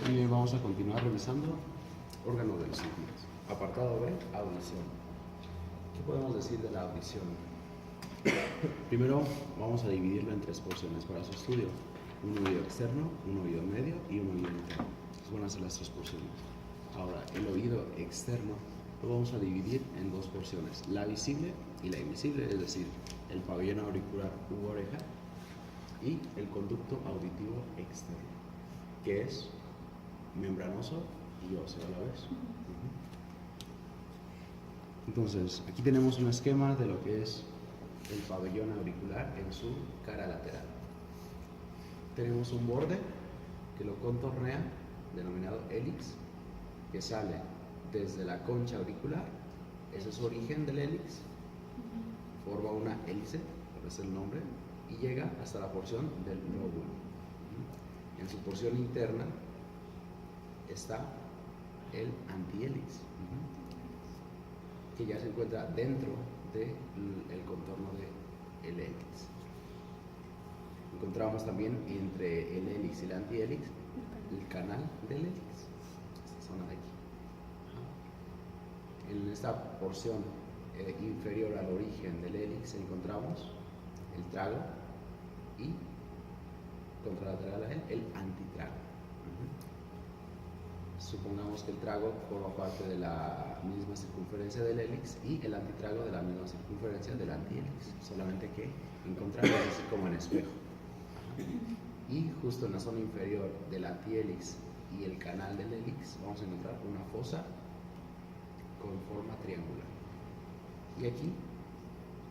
Muy bien, vamos a continuar revisando órganos de los sentidos. Apartado B, audición. ¿Qué podemos decir de la audición? Primero vamos a dividirlo en tres porciones para su estudio. Un oído externo, un oído medio y un oído interno. Esas van a ser las tres porciones. Ahora, el oído externo lo vamos a dividir en dos porciones, la visible y la invisible, es decir, el pabellón auricular u oreja y el conducto auditivo externo, que es membranoso y óseo a la vez. Entonces, aquí tenemos un esquema de lo que es el pabellón auricular en su cara lateral. Tenemos un borde que lo contornea, denominado hélix, que sale desde la concha auricular, ese es su origen del hélix, forma una hélice, por eso el nombre, y llega hasta la porción del lóbulo. En su porción interna está el antihélix, que ya se encuentra dentro del contorno del hélix. Encontramos también entre el hélix y el antihélix el canal del hélix, esta zona de aquí. En esta porción inferior al origen del hélix encontramos el trago y contralateral a él el antitrago. Supongamos que el trago forma parte de la misma circunferencia del hélix y el antitrago de la misma circunferencia del antihélix, solamente que encontramos así como en espejo. Y justo en la zona inferior del antihélix y el canal del hélix vamos a encontrar una fosa con forma triangular. Y aquí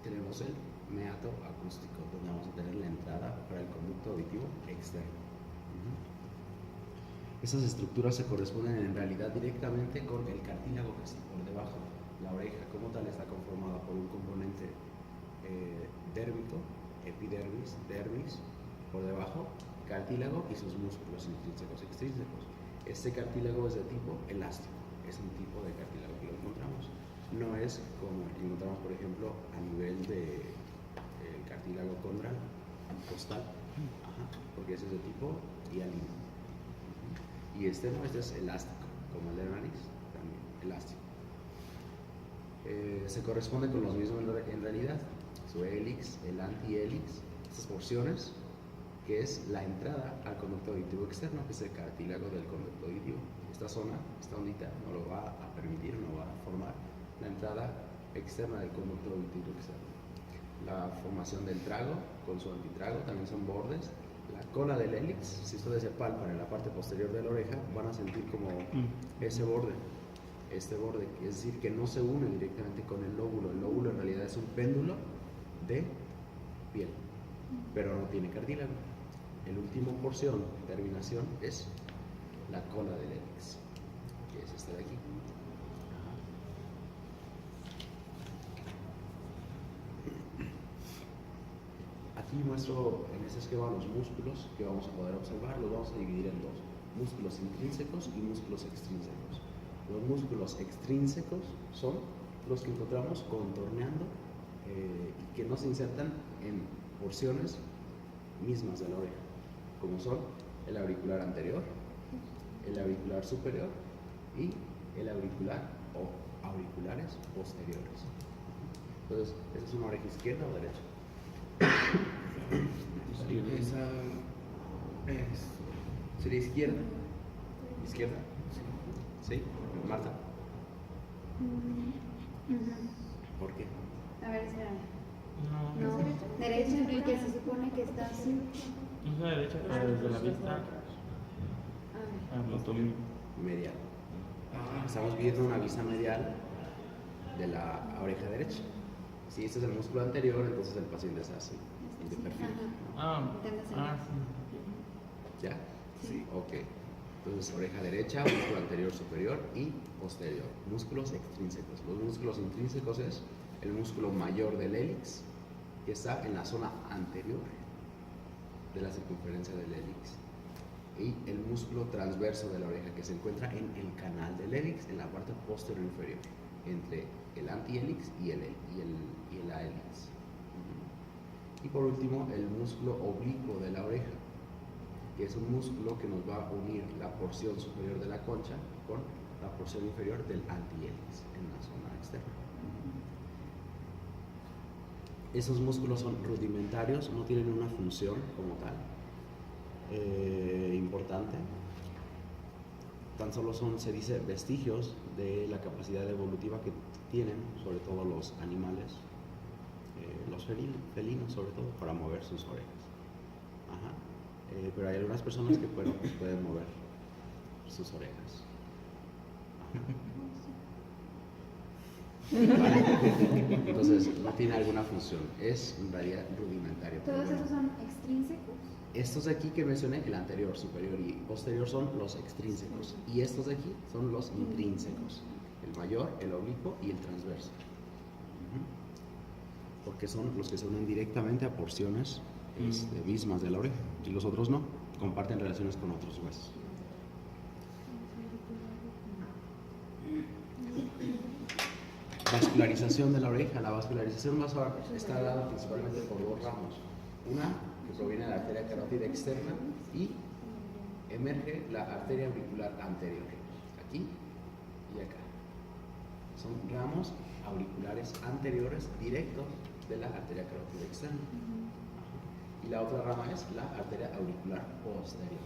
tenemos el meato acústico, donde vamos a tener la entrada para el conducto auditivo externo. Esas estructuras se corresponden en realidad directamente con el cartílago que está por debajo. La oreja como tal está conformada por un componente dérmico, epidermis, dermis, por debajo, cartílago y sus músculos intrínsecos y extrínsecos. Este cartílago es de tipo elástico, es un tipo de cartílago que lo encontramos. No es como el que encontramos, por ejemplo, a nivel de cartílago condral, costal, porque ese es de tipo hialino. Y este no, este es elástico, como el de la nariz, también elástico. Se corresponde con los mismos en realidad, su hélix, el antihélix, estas porciones, que es la entrada al conducto auditivo externo, que es el cartílago del conducto auditivo. Esta zona, esta ondita, no lo va a permitir, no va a formar la entrada externa del conducto auditivo externo. La formación del trago con su antitrago también son bordes. La cola del hélix, si ustedes se palpan en la parte posterior de la oreja, van a sentir como ese borde, este borde, es decir, que no se une directamente con el lóbulo. El lóbulo en realidad es un péndulo de piel, pero no tiene cartílago. El último porción, terminación, es la cola del hélix, que es esta de aquí. Aquí muestro en este esquema los músculos que vamos a poder observar, los vamos a dividir en dos, músculos intrínsecos y músculos extrínsecos. Los músculos extrínsecos son los que encontramos contorneando y que no se insertan en porciones mismas de la oreja, como son el auricular anterior, el auricular superior y el auricular o auriculares posteriores. Entonces, ¿esa es una oreja izquierda o derecha? Esa sería izquierda. ¿Izquierda? ¿Sí? ¿Marta? ¿Por qué? A ver, espérame. No, No, derecha, el que se supone que está así. es la derecha, pero desde la vista A ver. anatómica. Medial. Estamos viendo una vista medial de la oreja derecha. Si este es el músculo anterior, entonces el paciente es así, de perfil. Sí. ¿Ya? Sí, ok. Entonces, oreja derecha, músculo anterior superior y posterior. Músculos extrínsecos. Los músculos intrínsecos es el músculo mayor del hélix, que está en la zona anterior de la circunferencia del hélix. Y el músculo transverso de la oreja, que se encuentra en el canal del hélix, en la parte posterior inferior, entre el antihélix y la hélix. Y por último, el músculo oblicuo de la oreja, que es un músculo que nos va a unir la porción superior de la concha con la porción inferior del antihélix en la zona externa. Esos músculos son rudimentarios, no tienen una función como tal importante. Tan solo son, se dice, vestigios de la capacidad evolutiva que tienen, sobre todo los animales, los felinos sobre todo, para mover sus orejas. Ajá. Pero hay algunas personas que pueden mover sus orejas. Vale. Entonces, no tiene alguna función, es en realidad rudimentario. ¿Todos esos son extrínsecos? Estos de aquí que mencioné, el anterior, superior y posterior, son los extrínsecos. Y estos de aquí son los intrínsecos. El mayor, el oblicuo y el transverso. Porque son los que se unen directamente a porciones mismas de la oreja. Y los otros no, comparten relaciones con otros huesos. Vascularización de la oreja. La vascularización está dada principalmente por dos ramos. Una que proviene de la arteria carótida externa y emerge la arteria auricular anterior, aquí y acá. Son ramos auriculares anteriores directos de la arteria carótida externa. Y la otra rama es la arteria auricular posterior.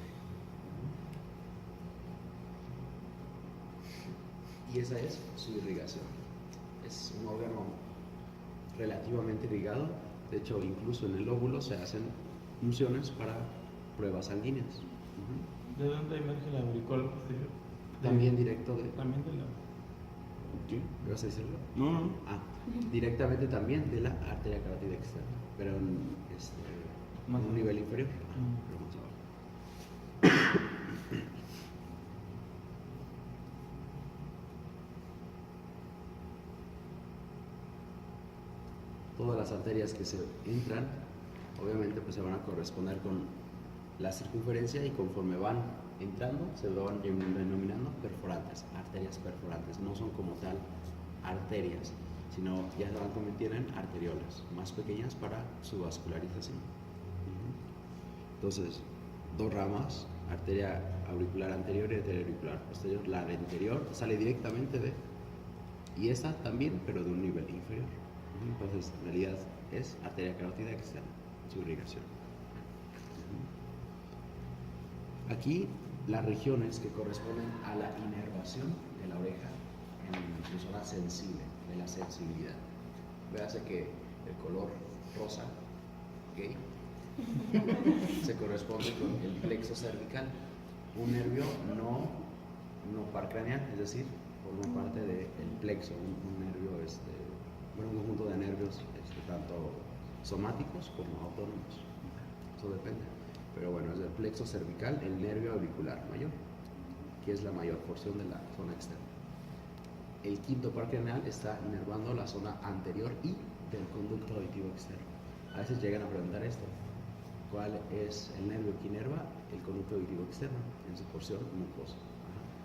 Y esa es su irrigación. Es un órgano relativamente irrigado. De hecho, incluso en el lóbulo se hacen funciones para pruebas sanguíneas. ¿De dónde emerge la aurícula posterior? También directo de... También de la... ¿Sí? ¿Vas a decirlo? No, no. Ah, directamente también de la arteria carótida externa, pero en un nivel inferior. Pero más abajo. Todas las arterias que se entran, obviamente, pues se van a corresponder con la circunferencia y conforme van entrando, se van denominando perforantes, arterias perforantes. No son como tal arterias, sino ya se van a convertir en arteriolas, más pequeñas para su vascularización. Entonces, dos ramas, arteria auricular anterior y arteria auricular posterior. La anterior sale directamente de, y esta también, pero de un nivel inferior. Entonces, en realidad es arteria carótida externa, su irrigación. Aquí, las regiones que corresponden a la inervación de la oreja en su zona sensible, de la sensibilidad. Véase que el color rosa, ¿okay? Se corresponde con el plexo cervical, un nervio no parcraneal, es decir, forma parte del plexo, un nervio, un conjunto de nervios tanto somáticos como autónomos. Eso depende. Pero bueno, es el plexo cervical, el nervio auricular mayor, que es la mayor porción de la zona externa. El quinto par craneal está inervando la zona anterior y del conducto auditivo externo. A veces llegan a preguntar esto: ¿cuál es el nervio que inerva el conducto auditivo externo en su porción mucosa?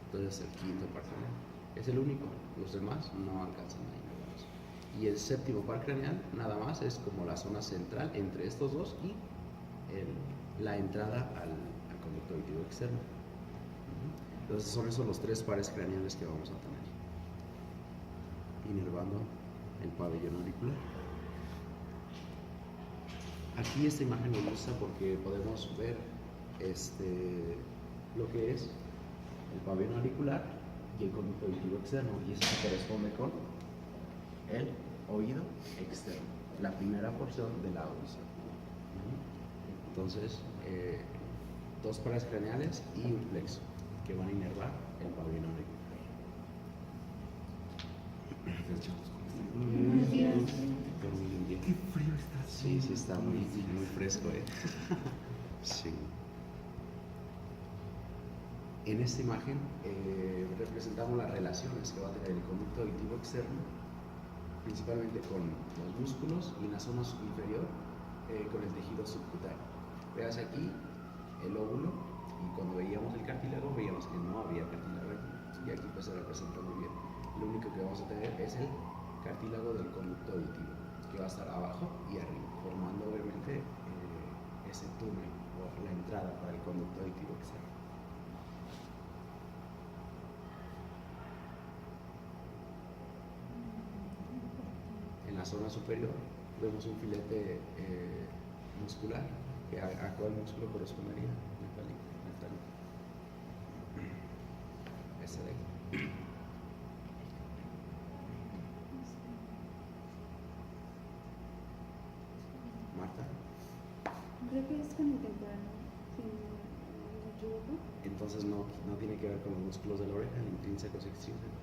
Entonces, el quinto par craneal es el único, los demás no alcanzan a inervarlos. Y el séptimo par craneal, nada más, es como la zona central entre estos dos y la entrada al conducto auditivo externo. Entonces, son esos los tres pares craneales que vamos a tener, inervando el pabellón auricular. Aquí esta imagen me gusta porque podemos ver lo que es el pabellón auricular y el conducto auditivo externo, y eso se corresponde con el oído externo, la primera porción de la audición. Entonces, dos pares craneales y un plexo que van a inervar el pabellón auricular. Qué frío está. Sí, sí, está muy fresco. Sí. En esta imagen representamos las relaciones que va a tener el conducto auditivo externo, principalmente con los músculos, y en la zona inferior con el tejido subcutáneo. Veas aquí el óvulo, y cuando veíamos el cartílago veíamos que no había cartílago aquí, y aquí pues se representa muy bien. Lo único que vamos a tener es el cartílago del conducto auditivo, que va a estar abajo y arriba, formando obviamente ese túnel o la entrada para el conducto auditivo externo. En la zona superior vemos un filete muscular, que a cuál músculo correspondería, nefálico. Ese de ahí. Marta. Creo que es con el temporal, si no me equivoco. Entonces no tiene que ver con los músculos de la oreja, intrínsecos y extrínsecos.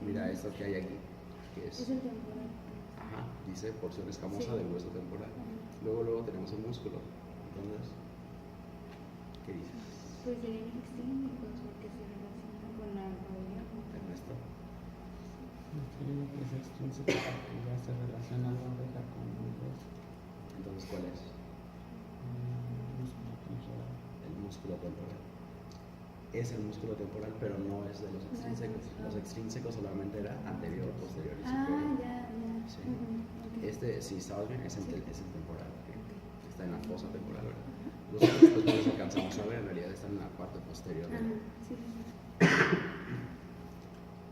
Mira esto que hay aquí, que Es es, el temporal. ajá, dice porción escamosa Sí. del hueso temporal. Ajá. Luego tenemos el músculo. Entonces, ¿qué dices, Pues serían extrínsecos porque se relacionan con la rodilla. Ernesto? Creo que es extrínseco porque ya se relaciona la oreja con el hueso. Entonces, ¿cuál es? Músculo temporal. El músculo temporal. Es el músculo temporal, pero no es de los extrínsecos. Los extrínsecos solamente era anterior, posterior y Ah, superior. ya. Sí. Ok. Este, si sabes bien, es el temporal, que Ok. está en la fosa temporal, ¿verdad? Ajá. Los otros pues, no los alcanzamos a ver, en realidad están en la parte posterior. Ajá, ¿verdad? sí.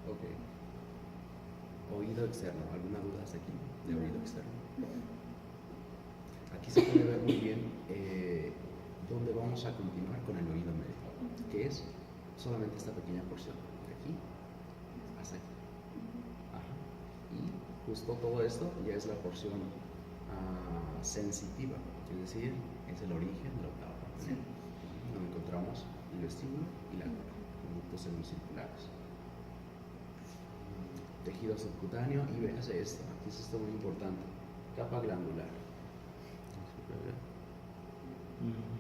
Ok. Oído externo. ¿Alguna duda hasta aquí de oído externo? Aquí se puede ver muy bien dónde vamos a continuar con el oído medio, que es solamente esta pequeña porción, de aquí hasta aquí. Ajá. Y justo todo esto ya es la porción sensitiva, es decir, es el origen de la octava parte, Sí. donde encontramos el vestíbulo y la cola, conductos semicirculares. Tejido subcutáneo, y véase esto, aquí es esto muy importante, capa glandular.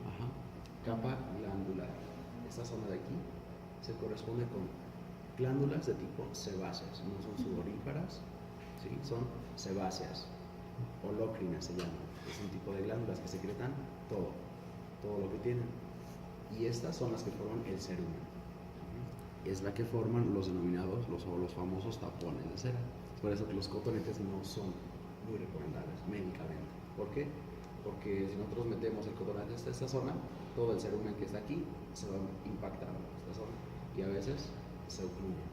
Ajá. Capa glandular. Esta zona de aquí se corresponde con glándulas de tipo sebáceas, no son sudoríparas, ¿sí? Son sebáceas, holócrinas se llaman. Es un tipo de glándulas que secretan todo lo que tienen. Y estas son las que forman el cerumen. Es la que forman los denominados, los famosos tapones de cera. Por eso que los cotonetes no son muy recomendables médicamente. ¿Por qué? Porque si nosotros metemos el cotonete hasta esta zona, todo el cerumen que está aquí se va impactando esta zona y a veces se ocluye.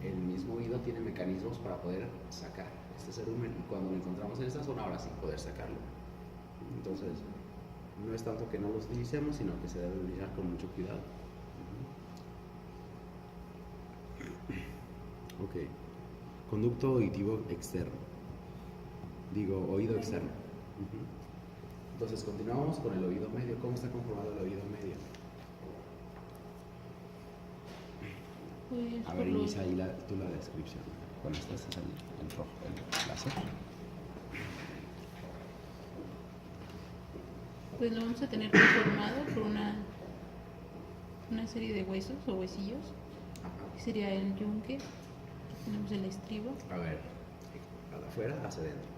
El mismo oído tiene mecanismos para poder sacar este cerumen y cuando lo encontramos en esta zona, ahora sí poder sacarlo. Entonces, no es tanto que no los utilicemos, sino que se debe utilizar con mucho cuidado. Ok. Conducto auditivo externo. Digo, oído externo. Entonces, continuamos con el oído medio. ¿Cómo está conformado el oído medio? Pues A ver, por los- inicia ahí tú la descripción. Cuando estás en rojo, el láser. Pues lo vamos a tener conformado por una serie de huesos o huesillos. Ajá. Que sería el yunque, tenemos el estribo. A ver, de afuera hacia adentro.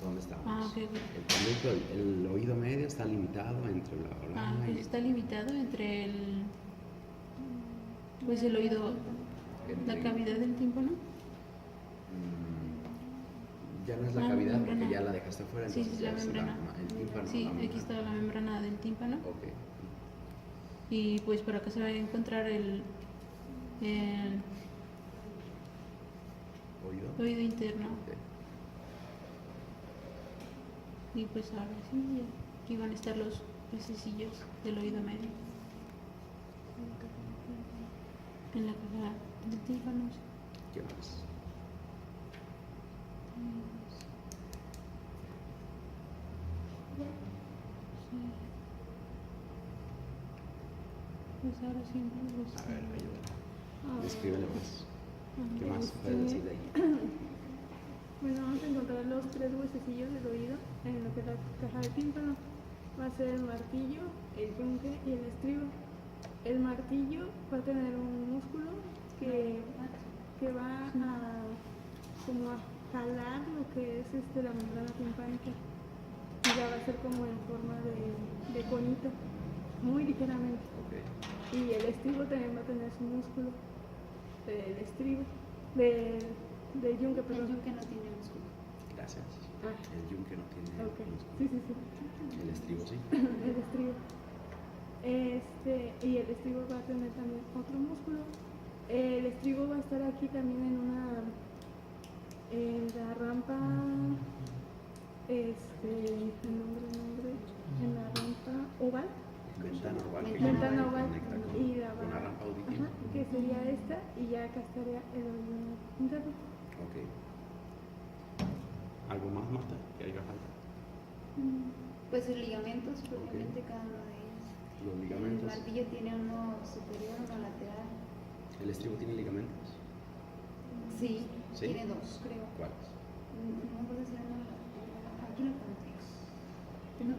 ¿Dónde estamos? Ah, ok, ok. El conducto, el oído medio está limitado entre bla bla bla. Pues y está limitado entre pues el oído, la entre- cavidad del tímpano. Ya no es la Ah, la cavidad porque membrana. ya la dejaste afuera. Sí, Entonces sí, la ya es membrana. el tímpano. Sí, la aquí membrana. está la membrana del tímpano. Ok. Y pues por acá se va a encontrar el Oído. oído interno. Ok. Y pues ahora sí, ya aquí van a estar los pececillos del oído medio. En la caja del tímpano. ¿Qué más? Sí. Pues ahora sí los A ver, ayúdame. Ah, Descríbele más. ¿Qué ah, más puedes decir de ahí? Bueno, vamos a encontrar los tres huesecillos del oído en lo que es la caja de tímpano. Va a ser el martillo, el yunque y el estribo. El martillo va a tener un músculo que va a como a jalar lo que es la membrana timpánica y ya va a ser como en forma de conito, muy ligeramente. Ok. Y el estribo también va a tener su músculo, del yunque, El perdón. yunque no tiene músculo. Gracias. Ah. El yunque no tiene Ok. músculo. Sí, sí, sí. El estribo sí. El estribo. Y el estribo va a tener también otro músculo. El estribo va a estar aquí también en la rampa, en la rampa oval. Ventana oval. que Ventana conecta oval con y la una rampa auditiva. ajá, que sería esta, y ya acá estaría el oído interno. Ok. ¿Algo más, Marta, que haga falta? Pues sus ligamentos, propiamente cada uno de ellos. Los El ligamentos. martillo tiene uno superior, uno lateral. ¿El estribo tiene ligamentos? Sí, ¿Sí? tiene dos, creo. ¿Cuáles? No me acuerdo si era uno lateral. Aquí lo conté. No.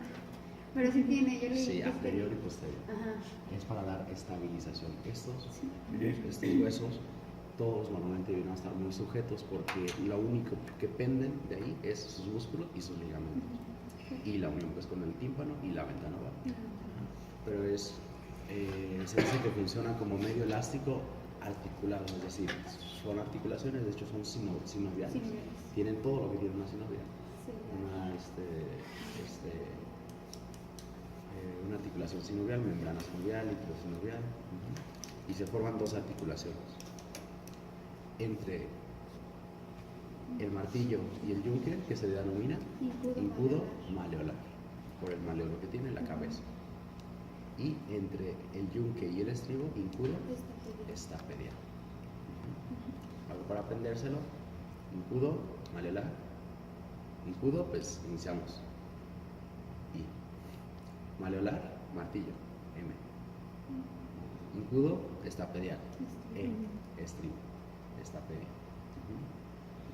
Pero sí tiene, yo le Sí, dije que anterior y posterior. Ajá. Es para dar estabilización. Estos Sí. huesos, todos normalmente vienen a estar muy sujetos porque lo único que penden de ahí es sus músculos y sus ligamentos. Y la unión pues con el tímpano y la ventana oval. Pero se dice que funciona como medio elástico articulado, es decir, son articulaciones, de hecho son sinoviales. Sinoviales. Tienen todo lo que tiene una sinovial. Sí. Una articulación sinovial, membrana sinovial, líquido sinovial, y se forman dos articulaciones entre el martillo y el yunque, que se denomina impudo maleolar, por el maleolo que tiene en la cabeza, y entre el yunque y el estribo, impudo estapedial. Algo para aprendérselo: impudo maleolar, impudo, pues iniciamos I, maleolar, martillo, M, impudo estapedial, E, estribo, estapedial.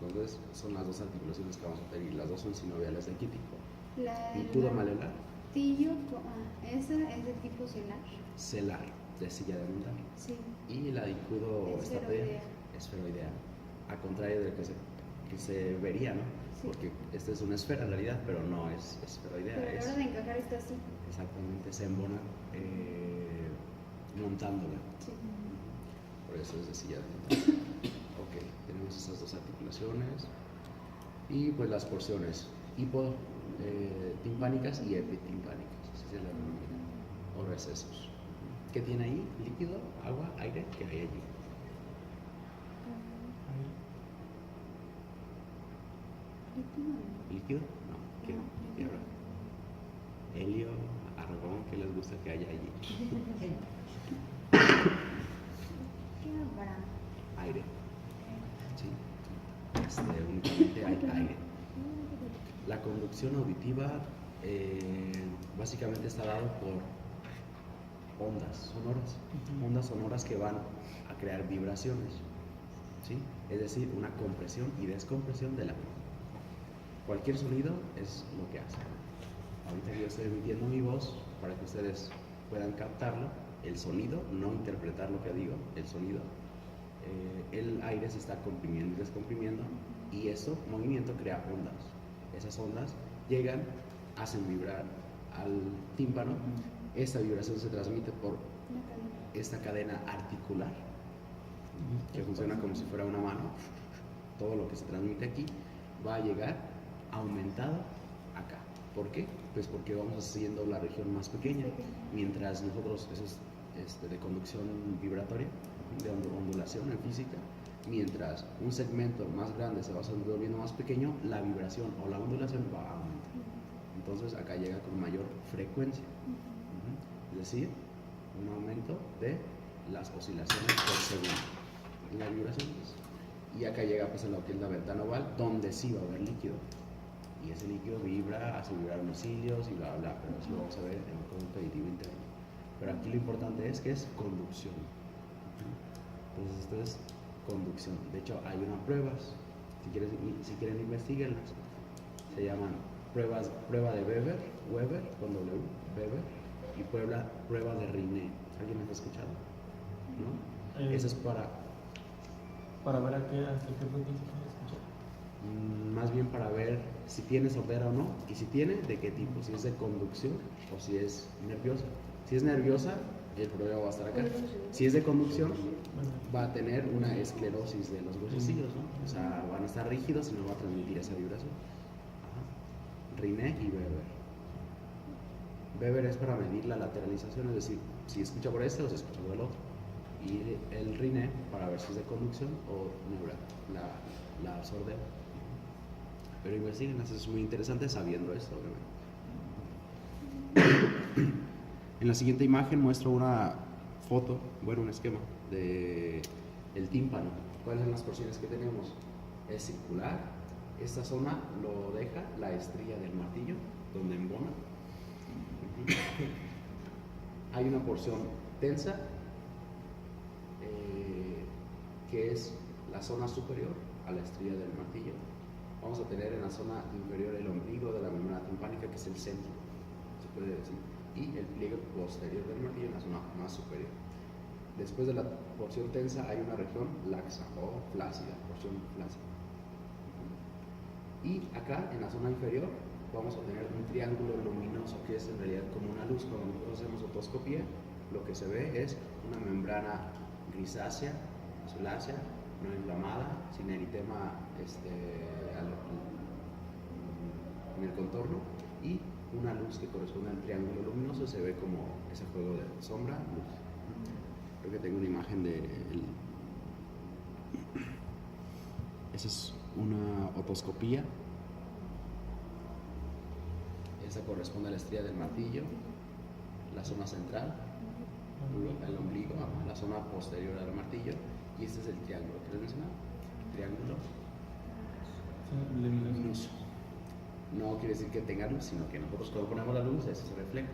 Entonces son las dos articulaciones que vamos a tener, y las dos son sinoviales de quítico. La Impudo maleolar, martillo, esa es de tipo celar. celar, de silla de montar, Sí. y la de impudo estapedial, esferoidea, a contrario de lo que se vería, ¿no? Sí. Porque esta es una esfera en realidad, pero no es esferoidea, Pero a la es hora de encajar está así. exactamente, se embona montándola. Sí. Por eso es de silla de montar. Ok, tenemos esas dos articulaciones y pues las porciones hipotimpánicas y epitimpánicas, así se le denomina, o recesos. ¿Qué tiene ahí? Líquido, agua, aire, ¿qué hay allí? ¿Líquido? No, ¿qué? Tierra. Helio, argón, ¿qué les gusta que haya allí? ¿Qué habrá? Aire. Sí. Únicamente hay aire. La conducción auditiva básicamente está dado por ondas sonoras que van a crear vibraciones, ¿sí? Es decir, una compresión y descompresión de la misma. Cualquier sonido es lo que hace. Ahorita yo estoy emitiendo mi voz para que ustedes puedan captarlo, el sonido, no interpretar lo que digo, el sonido. El aire se está comprimiendo y descomprimiendo, y ese movimiento crea ondas. Esas ondas llegan, hacen vibrar al tímpano. Esta vibración se transmite por esta cadena articular, que funciona como si fuera una mano. Todo lo que se transmite aquí va a llegar aumentado acá. ¿Por qué? Pues porque vamos haciendo la región más pequeña, mientras nosotros, eso es de conducción vibratoria, de ondulación en física. Mientras un segmento más grande se va volviendo más pequeño, la vibración o la ondulación va a aumentar. Entonces acá llega con mayor frecuencia, es decir, un aumento de las oscilaciones por segundo en las vibraciones. Y acá llega pues a lo que es la ventana oval, donde sí va a haber líquido, y ese líquido vibra, hace vibrar los cilios y bla bla, pero eso lo vamos a ver en el conducto auditivo interno. Pero aquí lo importante es que es conducción. Entonces esto es conducción. De hecho hay unas pruebas, si quieren investigarlas, se llaman prueba de Weber con W, Weber, y prueba de Riné. ¿Alguien me ha escuchado? ¿No? Eso es para ver hasta qué punto se puede escuchar. más bien para ver si tiene sordera o no, y si tiene, de qué tipo, si es de conducción o si es nerviosa. Si es nerviosa, el problema va a estar acá. Si es de conducción, va a tener una esclerosis de los huesecillos, ¿no? O sea, van a estar rígidos y no va a transmitir esa vibración. Riné y Weber. Weber es para medir la lateralización, es decir, si escucha por este o se escucha por el otro. Y el Riné para ver si es de conducción o neural, la sordera. Pero investiguen, eso es muy interesante sabiendo esto, obviamente. En la siguiente imagen muestro una foto, bueno, un esquema de el tímpano. ¿Cuáles son las porciones que tenemos? Es circular. Esta zona lo deja la estrella del martillo, donde embona. Hay una porción tensa, que es la zona superior a la estrella del martillo. Vamos a tener en la zona inferior el ombligo de la membrana timpánica, que es el centro, se puede decir, y el pliegue posterior del martillo en la zona más superior. Después de la porción tensa hay una región laxa o flácida, porción flácida. Y acá en la zona inferior vamos a tener un triángulo luminoso, que es en realidad como una luz. Cuando nosotros hacemos otoscopía, lo que se ve es una membrana grisácea, azulácea, no inflamada, sin eritema en el contorno, y una luz que corresponde al triángulo luminoso. Se ve como ese juego de sombra, luz. Creo que tengo una imagen de esa es una otoscopía. Esa corresponde a la estrella del martillo, la zona central, el ombligo, la zona posterior al martillo, y este es el triángulo. ¿Qué les mencionaba? Triángulo luminoso. No quiere decir que tenga luz, sino que nosotros cuando ponemos la luz, eso se refleja.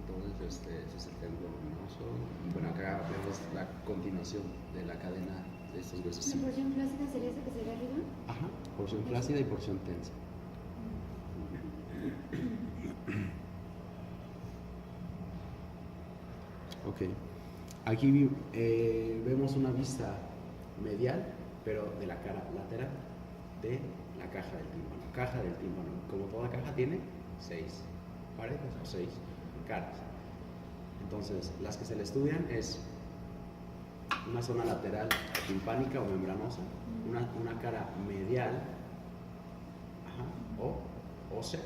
Entonces, ese es el triángulo luminoso. Y bueno, acá vemos la continuación de la cadena de estos huesos. ¿La porción flácida sería esa que sería arriba? Ajá, porción flácida y porción tensa. Ok, aquí vemos una vista medial, pero de la cara lateral de la caja del tímpano. Caja del tímpano, como toda caja tiene 6 paredes o 6 caras. Entonces, las que se le estudian es una zona lateral timpánica o membranosa, una cara medial, o ósea,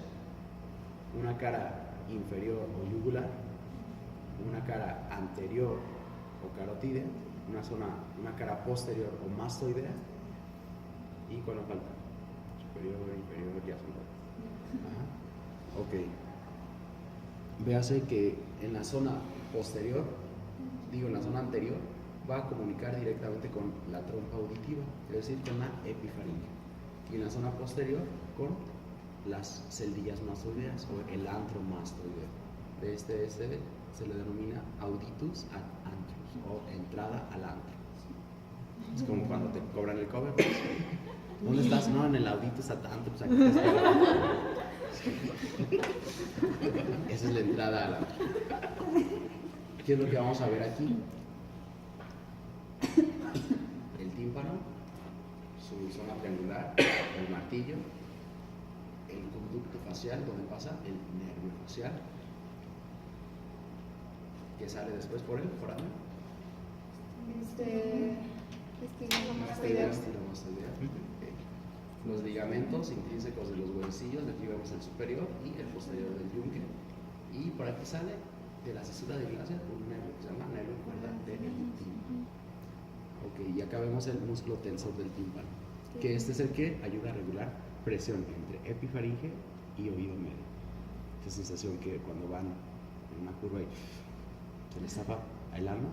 una cara inferior o yugular, una cara anterior o carotídea, una cara posterior o mastoidea, y ¿cuál nos falta? Superior, inferior, ya son dos. Ok. Véase que en la zona posterior, en la zona anterior, va a comunicar directamente con la trompa auditiva, es decir, con la epifaringe. Y en la zona posterior, con las celdillas mastoideas o el antro mastoideo. De este se le denomina auditus ad antrus o entrada al antro. Es como cuando te cobran el cover. ¿Dónde estás? No, en el auditus ad antrus. Aquí te esperan. Esa es la entrada al antro. ¿Qué es lo que vamos a ver aquí? El tímpano, su zona triangular, el martillo, el conducto facial, donde pasa el nervio facial, que sale después por el foráneo. Estilomastoideo. Los ligamentos intrínsecos de los huesecillos, aquí vemos el superior y el posterior del yunque. Y por aquí sale de la cesura de glacia un nervio que se llama nervio cordate del tímpano. Ok, y acá vemos el músculo tensor del tímpano, que este es el que ayuda a regular presión entre epifaringe y oído medio. Esa sensación que cuando van en una curva y se les tapa el alma,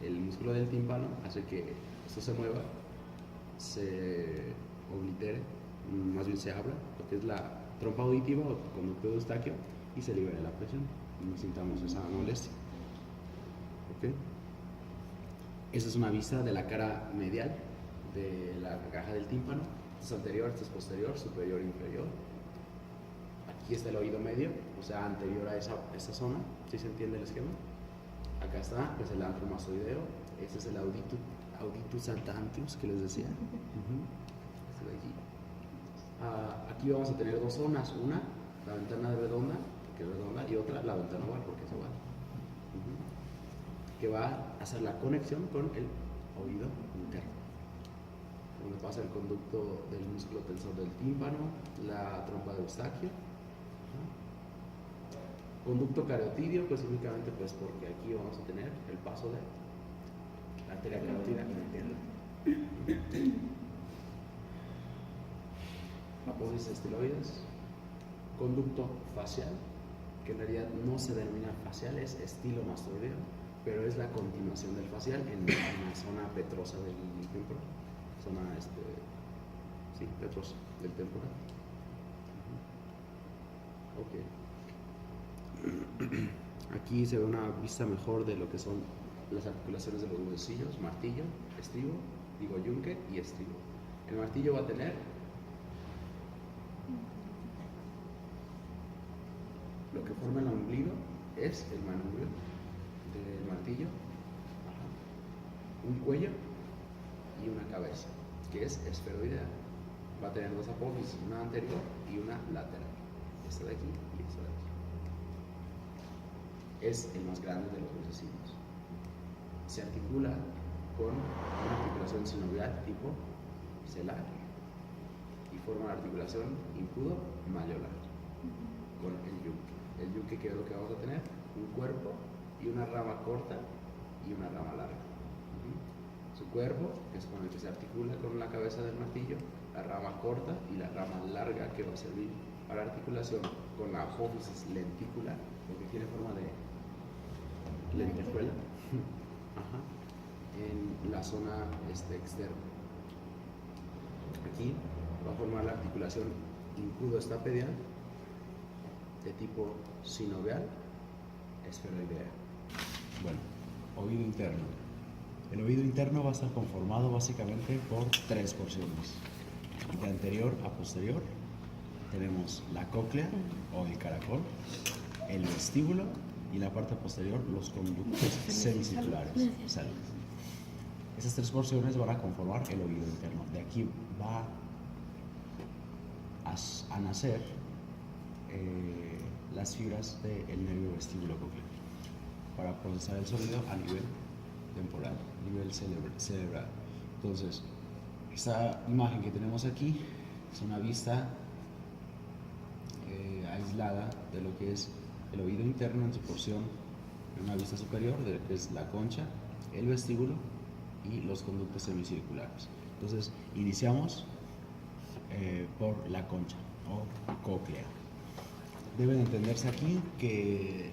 el músculo del tímpano hace que esto se mueva, se oblitere, más bien se abra, lo que es la trompa auditiva o conducto de Eustaquio, y se libera la presión y no sintamos esa molestia. ¿Okay? Esa es una vista de la cara medial de la caja del tímpano. Este es anterior, este es posterior, superior, inferior. Aquí está el oído medio, o sea, anterior a esa zona, ¿sí se entiende el esquema? Acá está, pues el antro mastoideo. Este es el auditus ad antrus que les decía. Este de aquí. Aquí vamos a tener dos zonas, una, la ventana redonda, que es redonda, y otra, la ventana oval, porque es oval. Que va a hacer la conexión con el oído interno, donde pasa el conducto del músculo tensor del tímpano, la trompa de Eustaquio. Conducto carotidio, pues únicamente pues porque aquí vamos a tener el paso de la arteria carótida y la pierna. Apófisis estiloides. Conducto facial, que en realidad no se denomina facial, es estilomastoideo, pero es la continuación del facial en la zona petrosa del temporal. Zona petrosa del temporal. Ok. Aquí se ve una vista mejor de lo que son las articulaciones de los huesillos: martillo, estribo, yunque y estribo. El martillo va a tener lo que forma el ombligo, es el manubrio del martillo, un cuello y una cabeza, que es esferoidea. Va a tener dos apófisis, una anterior y una lateral. Esta de aquí y esta de aquí. Es el más grande de los huesecillos. Se articula con una articulación sinovial tipo celar y forma la articulación impudo-malleolar con el yunque. El yunque, ¿qué es lo que vamos a tener? Un cuerpo y una rama corta y una rama larga. Su cuerpo, que es con el que se articula con la cabeza del martillo, la rama corta y la rama larga, que va a servir para articulación con la apófisis lenticular, porque tiene forma de lentejuela, en la zona externa. Aquí va a formar la articulación impudo-estapedial de tipo sinovial esferoidea. Bueno, oído interno. El oído interno va a estar conformado básicamente por tres porciones. De anterior a posterior tenemos la cóclea o el caracol, el vestíbulo y la parte posterior los conductos semicirculares. Salud. Esas tres porciones van a conformar el oído interno. De aquí va a nacer las fibras del nervio vestíbulo coclear para procesar el sonido a nivel temporal, a nivel cerebral. Entonces, esta imagen que tenemos aquí es una vista aislada de lo que es el oído interno en su porción, en una vista superior, de lo que es la concha, el vestíbulo y los conductos semicirculares. Entonces, iniciamos por la concha o cóclea. Deben entenderse aquí que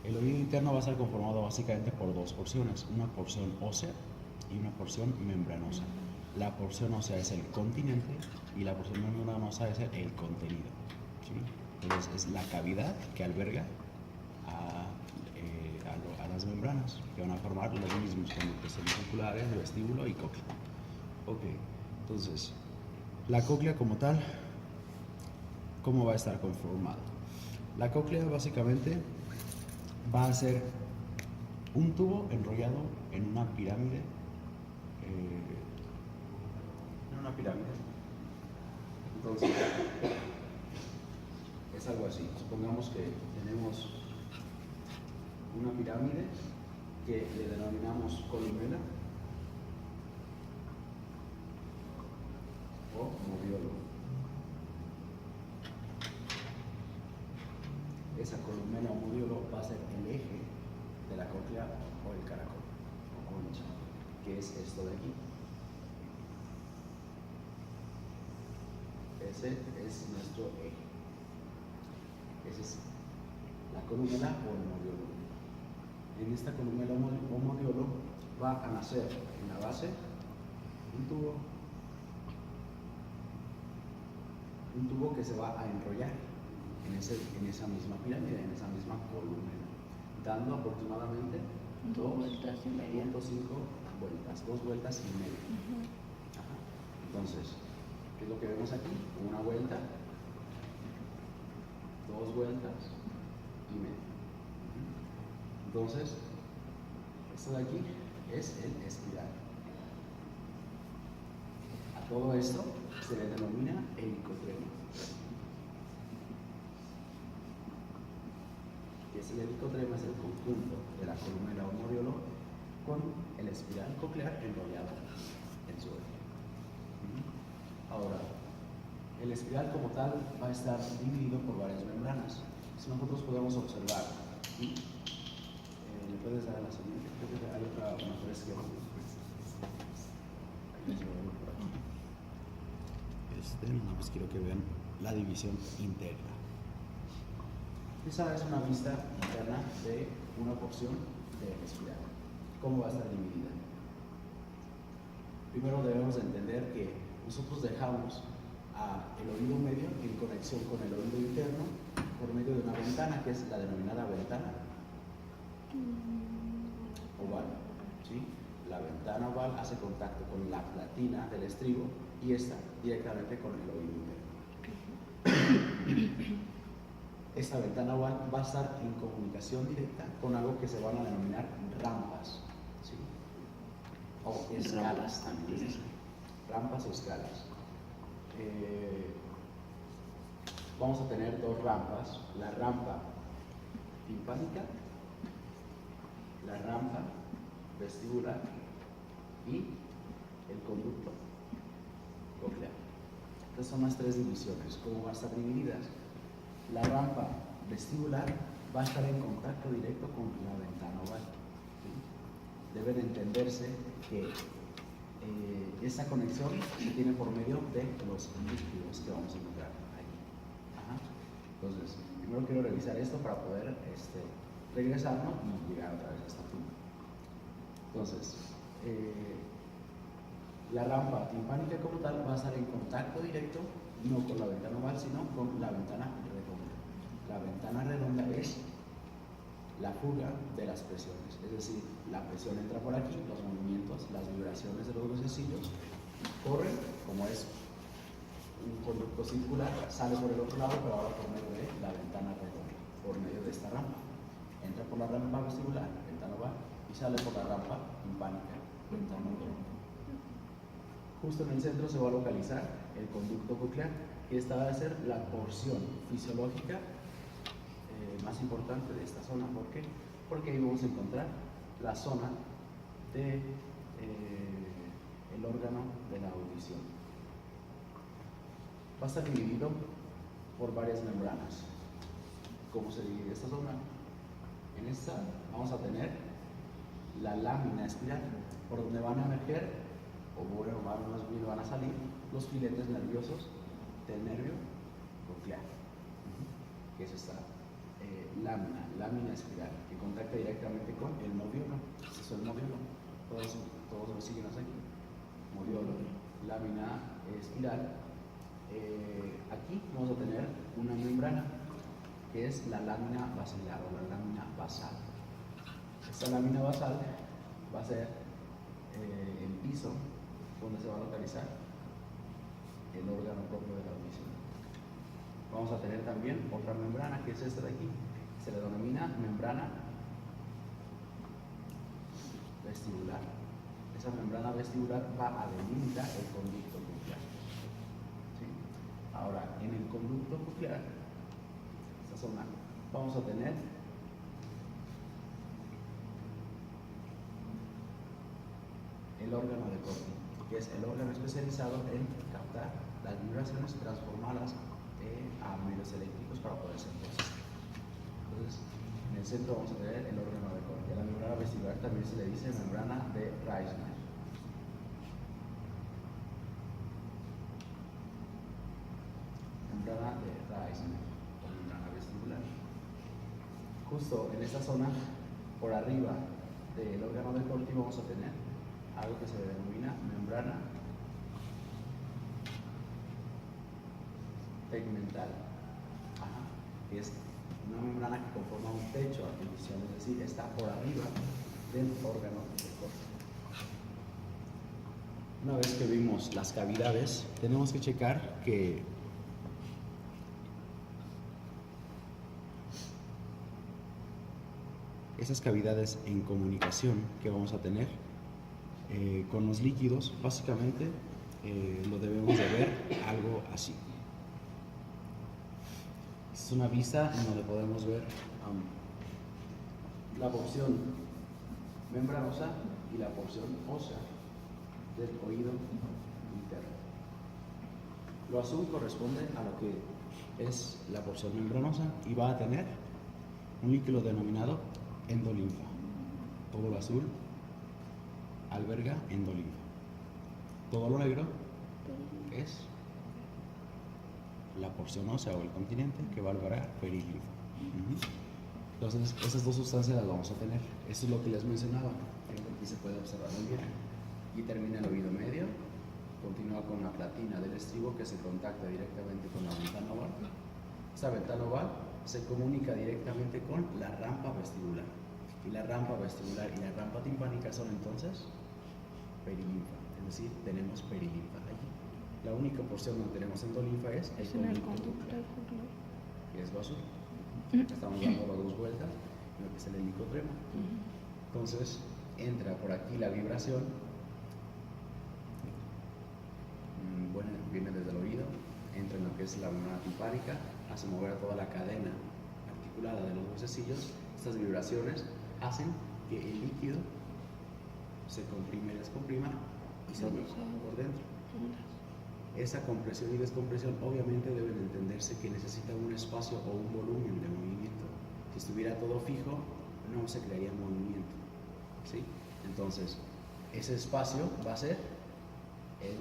el oído interno va a estar conformado básicamente por dos porciones, una porción ósea y una porción membranosa. La porción ósea es el continente y la porción membranosa es el contenido, ¿sí? Entonces es la cavidad que alberga a las membranas, que van a formar los mismos conductos semicirculares, vestíbulo y cóclea. Ok, entonces la cóclea como tal, ¿cómo va a estar conformada? La cóclea básicamente va a ser un tubo enrollado en una pirámide. Entonces, es algo así. Supongamos que tenemos una pirámide que le denominamos columela o modiolo. Esa columela o modiolo va a ser el eje de la cóclea o el caracol o concha, que es esto de aquí. Ese es nuestro eje. Esa es la columela o el modiolo. En esta columela o modiolo va a nacer en la base un tubo que se va a enrollar en esa misma pirámide, en esa misma columela, dando aproximadamente 2.5 vueltas, 2 vueltas y media. Entonces, ¿qué es lo que vemos aquí? Una vuelta, 2 vueltas y media. Entonces, esto de aquí es el espiral. A todo esto se le denomina helicotrema. El helicotrema es el conjunto de la columela o modiolo con el espiral coclear enrollado en su eje. espiral como tal va a estar dividido por varias membranas. Si nosotros podemos observar, ¿sí? ¿Le puedes dar a la siguiente? Creo que hay otra mejor esquema. Nada más quiero que vean la división interna. Esa es una vista interna de una porción de espiral. ¿Cómo va a estar dividida? Primero debemos entender que nosotros dejamos el oído medio en conexión con el oído interno por medio de una ventana que es la denominada ventana oval, ¿sí? La ventana oval hace contacto con la platina del estribo y esta directamente con el oído interno. Esta ventana oval va a estar en comunicación directa con algo que se van a denominar rampas, ¿sí? O escalas también, ¿sí? Rampas o escalas. Vamos a tener dos rampas, la rampa timpánica, la rampa vestibular y el conducto coclear. Estas son las tres divisiones. ¿Cómo van a estar divididas? La rampa vestibular va a estar en contacto directo con la ventana oval, ¿sí? Debe de entenderse que esa conexión se tiene por medio de los líquidos que vamos a encontrar ahí. Ajá. Entonces, primero quiero revisar esto para poder regresarnos y llegar otra vez a esta punto. Entonces, la rampa timpánica como tal va a estar en contacto directo no con la ventana oval, sino con la ventana redonda. La ventana redonda es la fuga de las presiones, es decir, la presión entra por aquí, los movimientos, las vibraciones de los huesecillos corren, como es un conducto circular, sale por el otro lado, pero ahora por medio de la ventana redonda, por medio de esta rampa. Entra por la rampa vestibular, ventana oval, y sale por la rampa timpánica, ventana redonda. Justo en el centro se va a localizar el conducto coclear, que esta va a ser la porción fisiológica más importante de esta zona. ¿Por qué? Porque ahí vamos a encontrar la zona de el órgano de la audición. Va a estar dividido por varias membranas. ¿Cómo se divide esta zona? En esta vamos a tener la lámina espiral, por donde van a emerger, o bueno, más bien van a salir los filetes nerviosos del nervio coclear, que es esta lámina espiral, que contacta directamente con el modiolo. Este es el modiolo. Todos me siguen hasta aquí. Modiolo, lámina espiral. Aquí vamos a tener una membrana, que es la lámina basilar o la lámina basal. Esta lámina basal va a ser el piso donde se va a localizar el órgano propio de la audición. Vamos a tener también otra membrana, que es esta de aquí. Se le denomina membrana vestibular. Esa membrana vestibular va a delimitar el conducto coclear. ¿Sí? Ahora, en el conducto coclear, esta zona, vamos a tener el órgano de Corti, que es el órgano especializado en captar las vibraciones y transformarlas a medios eléctricos para poder ser processadas. Entonces, en el centro vamos a tener el órgano de Corti. A la membrana vestibular también se le dice membrana de Reisner. Membrana de Reisner o membrana vestibular. Justo en esta zona, por arriba del órgano de Corti, vamos a tener algo que se denomina membrana tegmental, que es una membrana que conforma un techo artificial, es decir, está por arriba del órgano de Corti. Una vez que vimos las cavidades, tenemos que checar que esas cavidades en comunicación que vamos a tener con los líquidos, básicamente lo debemos de ver algo así. Es una vista en donde podemos ver la porción membranosa y la porción ósea del oído interno. Lo azul corresponde a lo que es la porción membranosa y va a tener un líquido denominado endolinfa. Todo lo azul alberga endolinfa. Todo lo negro es la porción ósea o el continente que va a albergar perilinfa. Entonces, esas dos sustancias las vamos a tener. Eso es lo que les mencionaba. Aquí se puede observar muy bien. Y termina el oído medio. Continúa con la platina del estribo que se contacta directamente con la ventana oval. Esta ventana oval se comunica directamente con la rampa vestibular. Y la rampa vestibular y la rampa timpánica son entonces perilinfa. Es decir, tenemos perilinfa allí. La única porción donde tenemos endolinfa es el conducto ductal, que es lo azul. Estamos dando las dos vueltas en lo que es el helicotrema. Entonces entra por aquí la vibración. Bueno, viene desde el oído, entra en lo que es la membrana timpánica, hace mover a toda la cadena articulada de los huesecillos. Estas vibraciones hacen que el líquido se comprime y descomprima y se mueva por dentro. Esa compresión y descompresión obviamente deben entenderse que necesita un espacio o un volumen de movimiento. Si estuviera todo fijo, no se crearía movimiento, ¿sí? Entonces, ese espacio va a ser el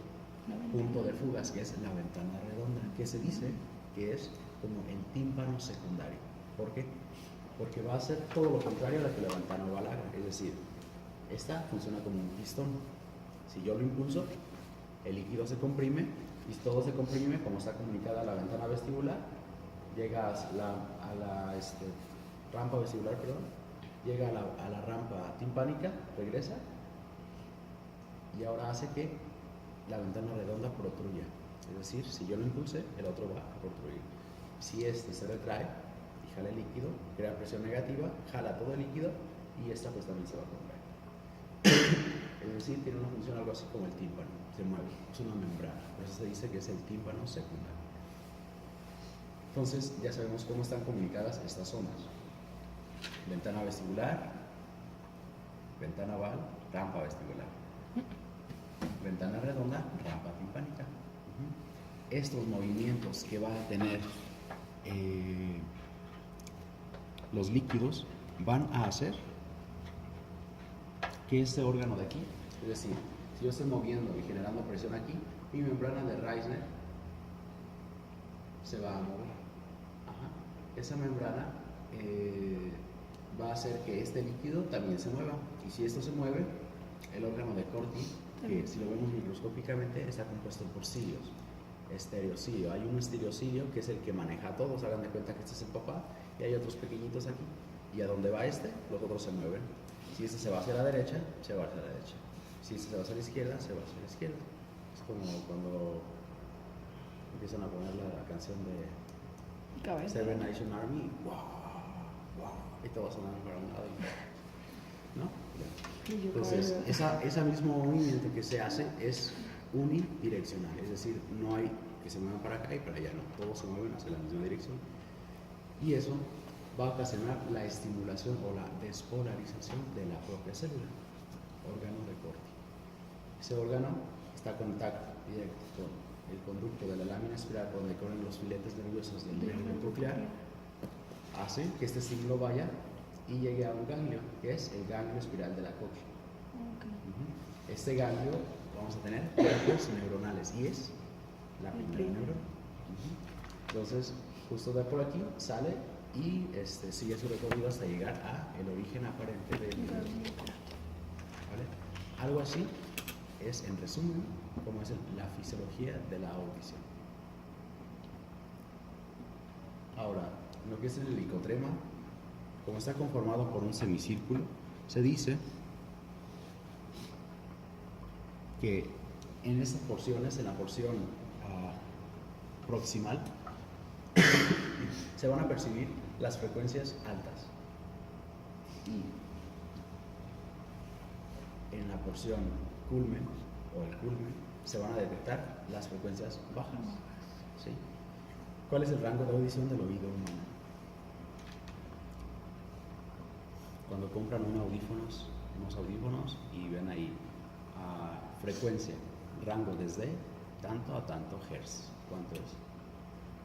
punto de fugas, que es la ventana redonda, que se dice que es como el tímpano secundario. ¿Por qué? Porque va a ser todo lo contrario a lo que la ventana oval haga. Es decir, esta funciona como un pistón. Si yo lo impulso, el líquido se comprime y todo se comprime, como está comunicada la ventana vestibular, llega a la rampa vestibular, perdón, llega a la rampa timpánica, regresa y ahora hace que la ventana redonda protruya. Es decir, si yo lo impulse, el otro va a protruir. Si este se retrae y jala el líquido, crea presión negativa, jala todo el líquido y esta pues también se va a contraer. Es decir, tiene una función algo así como el tímpano, se mueve, es una membrana, por eso se dice que es el tímpano secundario. Entonces ya sabemos cómo están comunicadas estas zonas. Ventana vestibular, ventana oval, rampa vestibular. Ventana redonda, rampa timpánica. Estos movimientos que va a tener los líquidos van a hacer que este órgano de aquí, es decir, si yo estoy moviendo y generando presión aquí, mi membrana de Reissner se va a mover. Esa membrana va a hacer que este líquido también se mueva. Y si esto se mueve, el órgano de Corti, que si lo vemos microscópicamente, está compuesto por cilios, estereocidio. Hay un estereocidio que es el que maneja a todos, hagan de cuenta que este es el papá, y hay otros pequeñitos aquí. Y a donde va este, los otros se mueven. Si este se va hacia la derecha, se va hacia la derecha. Si este se va hacia la izquierda, se va hacia la izquierda. Es como cuando empiezan a poner la canción de Seven Nation Army, y todo va a sonar para un lado, ¿no? Entonces, ese mismo movimiento que se hace es unidireccional, es decir, no hay que se muevan para acá y para allá, no, todos se mueven hacia la misma dirección. Y eso va a ocasionar la estimulación o la despolarización de la propia célula, órgano de Corti. Ese órgano está en contacto directo con el conducto de la lámina espiral por donde corren los filetes nerviosos del ganglio coclear, hace que este estímulo vaya y llegue a un ganglio, que es el ganglio espiral de la cóclea. Este ganglio vamos a tener cuerpos neuronales y es la primera neurona. Entonces, justo de por aquí sale y sigue su recorrido hasta llegar a el origen aparente del ganglio. ¿Vale? Algo así es, en resumen, como es la fisiología de la audición. Ahora, lo que es el helicotrema, como está conformado por un semicírculo, se dice que en estas porciones, en la porción proximal, se van a percibir las frecuencias altas y en la porción culmen o el culmen se van a detectar las frecuencias bajas. ¿Sí? ¿Cuál es el rango de audición del oído humano? Cuando compran unos audífonos y ven ahí frecuencia, rango desde tanto a tanto hertz. ¿Cuánto es?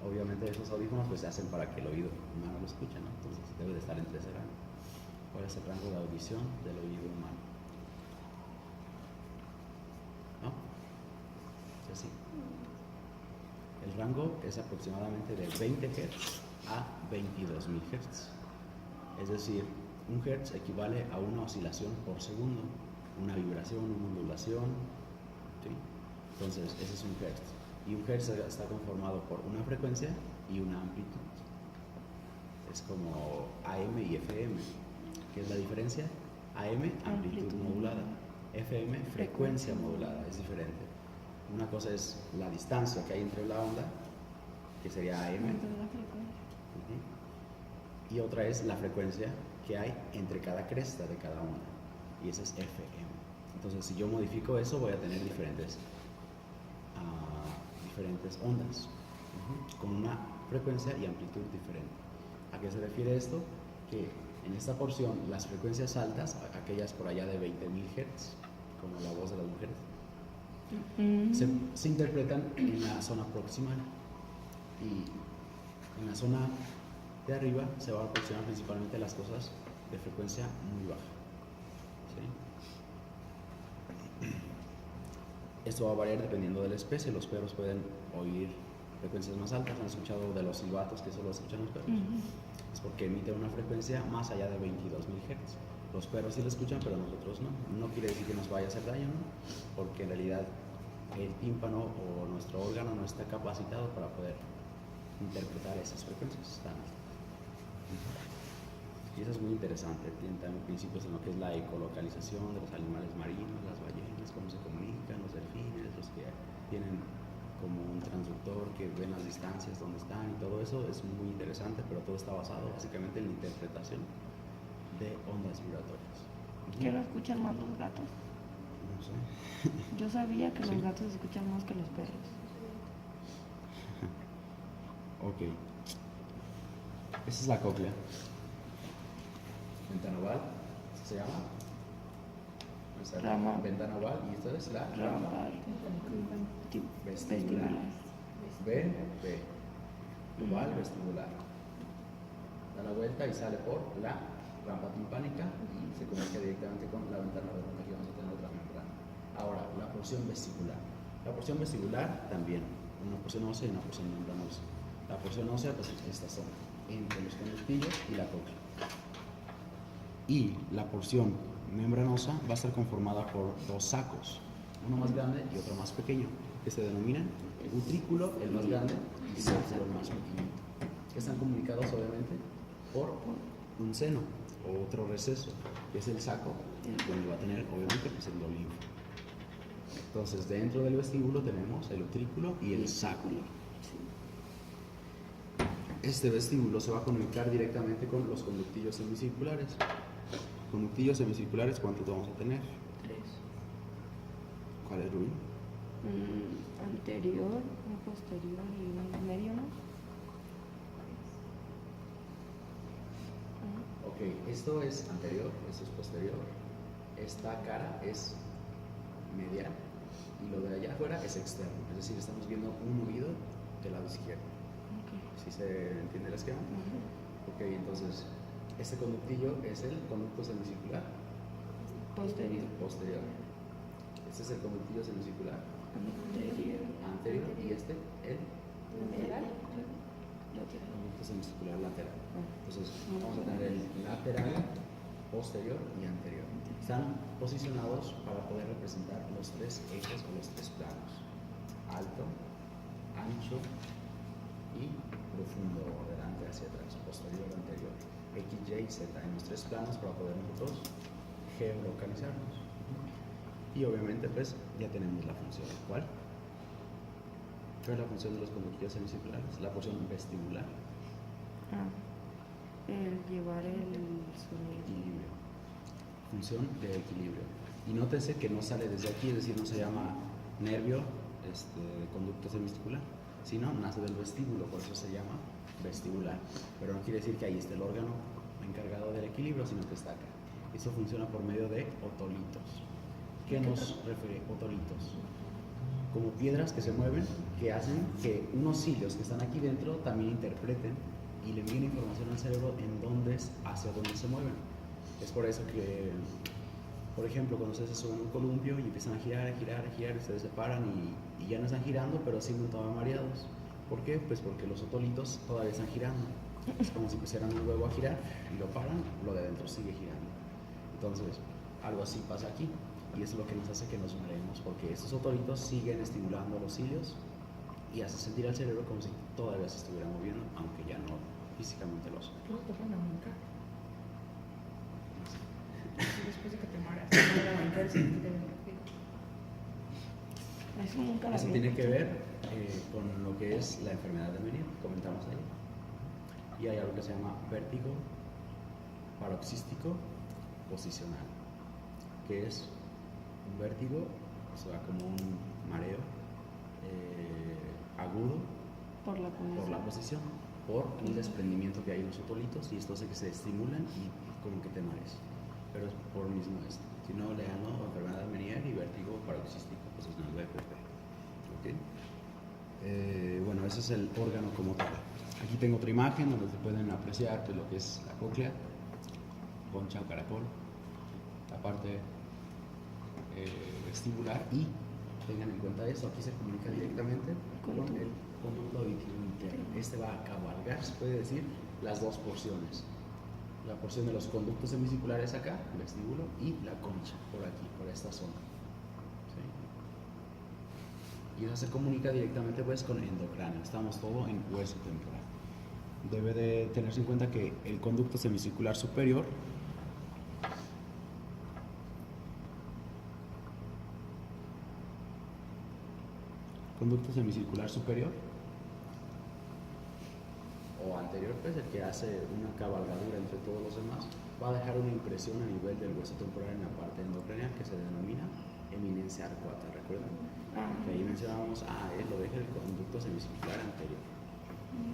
Obviamente esos audífonos pues se hacen para que el oído humano lo escuche, ¿no? Entonces debe de estar entre ese rango. ¿Cuál es el rango de audición del oído humano? ¿No? Es así. El rango es aproximadamente de 20 Hz a 22.000 Hz. Es decir, un Hz equivale a una oscilación por segundo, una vibración, una ondulación, ¿sí? Entonces, ese es un Hz. Y un Hz está conformado por una frecuencia y una amplitud. Es como AM y FM. ¿Qué es la diferencia? AM, amplitud modulada. FM, frecuencia modulada. Es diferente. Una cosa es la distancia que hay entre la onda, que sería AM. Y otra es la frecuencia que hay entre cada cresta de cada onda. Y esa es FM. Entonces, si yo modifico eso, voy a tener diferentes ondas, con una frecuencia y amplitud diferente. ¿A qué se refiere esto? Que en esta porción, las frecuencias altas, aquellas por allá de 20.000 Hz, como la voz de las mujeres, se interpretan en la zona proximal. Y en la zona de arriba se va a aproximar principalmente las cosas de frecuencia muy baja. ¿Sí? Esto va a variar dependiendo de la especie. Los perros pueden oír frecuencias más altas. ¿Han escuchado de los silbatos que solo escuchan los perros? Es porque emiten una frecuencia más allá de 22.000 Hz. Los perros sí lo escuchan, pero nosotros no. No quiere decir que nos vaya a hacer daño, ¿no? Porque en realidad el tímpano o nuestro órgano no está capacitado para poder interpretar esas frecuencias. Y eso es muy interesante. Tiene también principios en lo que es la ecolocalización de los animales marinos, las ballenas, cómo se comunican, los delfines, los que tienen como un transductor que ven las distancias donde están y todo eso es muy interesante, pero todo está basado básicamente en la interpretación de ondas vibratorias. ¿Qué lo escuchan más los gatos? No sé. Yo sabía que Sí. los gatos escuchan más que los perros. Ok. Esa es la cóclea. Ventana oval, ¿se llama? Esa Rama. Ventana oval y esta es la rama Rama vestibular. V, oval vestibular. Da la vuelta y sale por la rampa timpánica y se comunica directamente con la ventana redonda que vamos a tener otra membrana. Ahora, la porción vestibular. La porción vestibular también, una porción ósea y una porción membranosa. La porción ósea, pues estas son entre los conductillos y la cóclea. Y la porción membranosa va a estar conformada por dos sacos, uno más grande y otro más pequeño, que se denominan utrículo, el más grande, y sacro, el más pequeñito, que están comunicados obviamente por un seno o otro receso, que es el saco, donde va a tener obviamente pues el linfo. Entonces dentro del vestíbulo tenemos el utrículo y el sacro. Este vestíbulo se va a comunicar directamente con los conductillos semicirculares. Conductillos semicirculares, ¿cuántos vamos a tener? 3. ¿Cuál es, Rubí? Anterior, un posterior y un medio, ¿no? Ok, esto es anterior, esto es posterior. Esta cara es medial y lo de allá afuera es externo. Es decir, estamos viendo un oído del lado izquierdo. ¿Sí se entiende el esquema? Ok, entonces, este conductillo es el conducto semicircular posterior. Este es el conductillo semicircular anterior y este el conducto semicircular lateral. Entonces, vamos a tener el lateral, posterior y anterior. Están posicionados para poder representar los tres ejes o los tres planos: alto, ancho y profundo, delante hacia atrás, posterior, anterior, X, Y, Z, en los tres planos para poder nosotros geolocalizarnos. Y obviamente pues ya tenemos la función. ¿Cuál? ¿Cuál es la función de los conductillos semicirculares? La porción vestibular. El llevar el sonido. Equilibrio. Función de equilibrio. Y nótese que no sale desde aquí, es decir, no se llama nervio de conducto semicircular, sino nace del vestíbulo, por eso se llama vestibular. Pero no quiere decir que ahí esté el órgano encargado del equilibrio, sino que está acá. Eso funciona por medio de otolitos. ¿Qué nos refiere otolitos? como piedras que se mueven, que hacen que unos cilios que están aquí dentro también interpreten y le envíen información al cerebro en dónde es, hacia dónde se mueven. Es por eso que, por ejemplo, cuando ustedes se suben a un columpio y empiezan a girar, a girar, a girar, ustedes se paran y ya no están girando, pero siguen todavía mareados. ¿Por qué? Pues porque los otolitos todavía están girando. Es como si pusieran un huevo a girar y lo paran, lo de adentro sigue girando. Entonces, algo así pasa aquí. Y eso es lo que nos hace que nos mareemos, porque estos otolitos siguen estimulando los cilios y hace sentir al cerebro como si todavía se estuviera moviendo, aunque ya no físicamente lo hace. ¿Qué te van a brincar? Después de que te mareas, te van a brincar y sentir el martillo. Eso nunca la Eso vi. tiene que ver con lo que es la enfermedad de Meniere, comentamos ahí. Y hay algo que se llama vértigo paroxístico posicional, que es un vértigo, o sea, como un mareo agudo Por la posición, por el desprendimiento que hay en los otolitos y esto hace que se estimulan y como que te marees. Pero es por lo mismo esto. Si no, leanlo, enfermedad de Meniere y vértigo paroxístico posicional, VPP. ¿Okay? Bueno, ese es el órgano como tal. Aquí tengo otra imagen donde se pueden apreciar pues, lo que es la cóclea, concha o caracol, la parte vestibular y tengan en cuenta esto, aquí se comunica directamente con el conducto auditivo interno. Este va a cabalgar, se puede decir, las dos porciones. La porción de los conductos semicirculares acá, el vestíbulo, y la concha por aquí, por esta zona. ¿Sí? Y eso se comunica directamente pues con el endocráneo. Estamos todo en hueso temporal. Debe de tenerse en cuenta que el conducto semicircular superior o anterior, pues el que hace una cabalgadura entre todos los demás, va a dejar una impresión a nivel del hueso temporal en la parte endocranial que se denomina eminencia arcuata. ¿Recuerdan? Que ahí mencionábamos, lo deja el conducto semicircular anterior.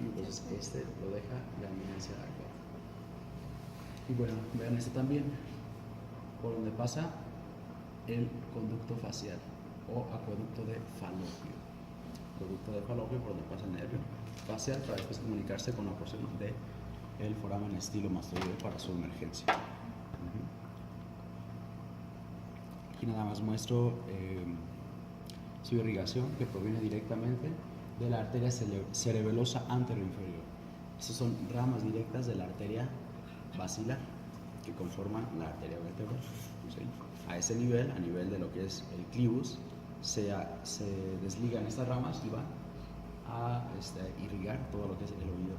Entonces este lo deja la eminencia arcuata. Y bueno, vean este también, por donde pasa el conducto facial o acueducto de falopio. Conducto de falopio por donde pasa el nervio facial para después comunicarse con la porción del foramen estilomastoideo para su emergencia. Aquí nada más muestro su irrigación que proviene directamente de la arteria cerebelosa anteroinferior. Estas son ramas directas de la arteria basilar que conforman la arteria vertebral. ¿Sí? A ese nivel, a nivel de lo que es el clivus, se desligan estas ramas y van a irrigar todo lo que es el oído